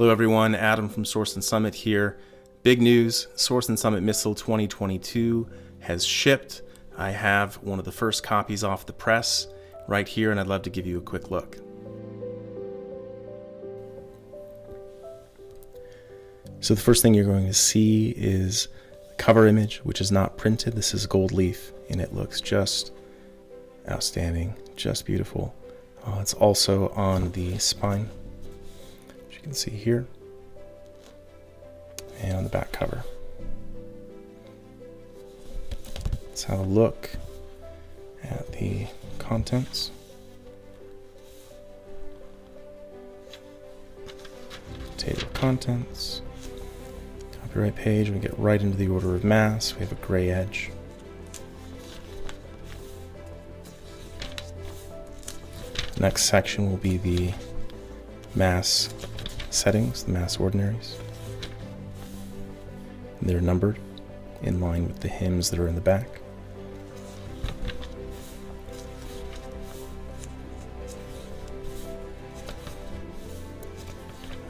Hello everyone, Adam from Source and Summit here. Big news, Source and Summit Missal 2022 has shipped. I have one of the first copies off the press right here, and I'd love to give you a quick look. So the first thing you're going to see is the cover image, which is not printed. This is gold leaf, and it looks just outstanding, just beautiful. It's also on the spine, which you can see here, and on the back cover. Let's have a look at the contents. Table of contents, copyright page. We get right into the order of mass. We have a gray edge. Next section will be the mass settings, the mass ordinaries. And they're numbered in line with the hymns that are in the back.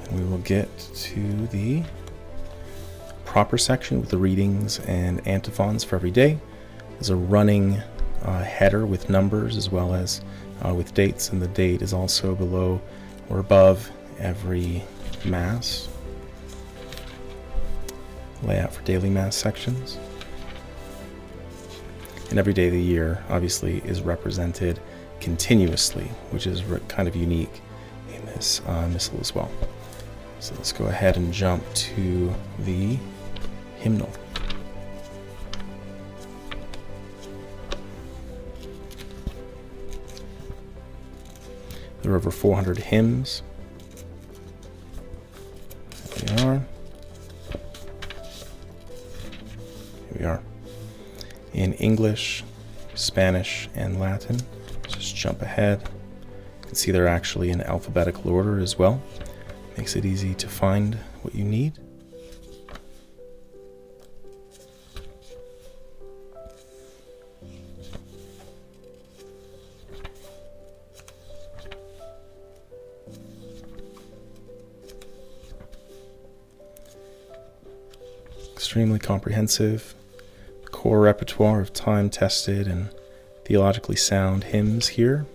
And we will get to the proper section with the readings and antiphons for every day. There's a running header with numbers as well as with dates, and the date is also below or above every mass. Layout for daily mass sections. And every day of the year obviously is represented continuously, which is kind of unique in this missal as well. So let's go ahead and jump to the hymnal. There are over 400 hymns. There they are. Here we are. In English, Spanish, and Latin. Just jump ahead. You can see they're actually in alphabetical order as well. Makes it easy to find what you need. Extremely comprehensive, core repertoire of time-tested and theologically sound hymns here.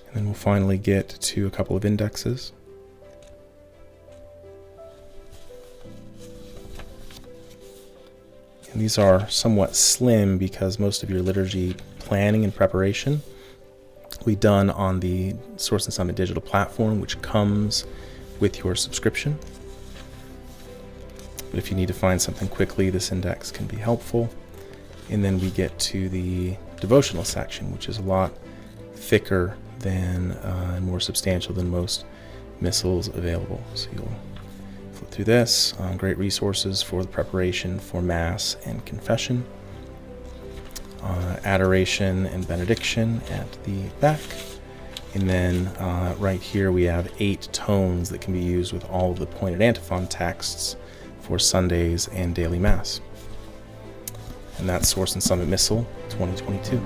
And then we'll finally get to a couple of indexes. And these are somewhat slim because most of your liturgy planning and preparation will be done on the Source and Summit digital platform, which comes with your subscription. But if you need to find something quickly, this index can be helpful. And then we get to the devotional section, which is a lot thicker than and more substantial than most missals available. So you'll flip through this. Great resources for the preparation for Mass and confession. Adoration and benediction at the back. And then right here we have 8 tones that can be used with all of the pointed antiphon texts for Sundays and daily Mass. And that's Source and Summit Missal 2022.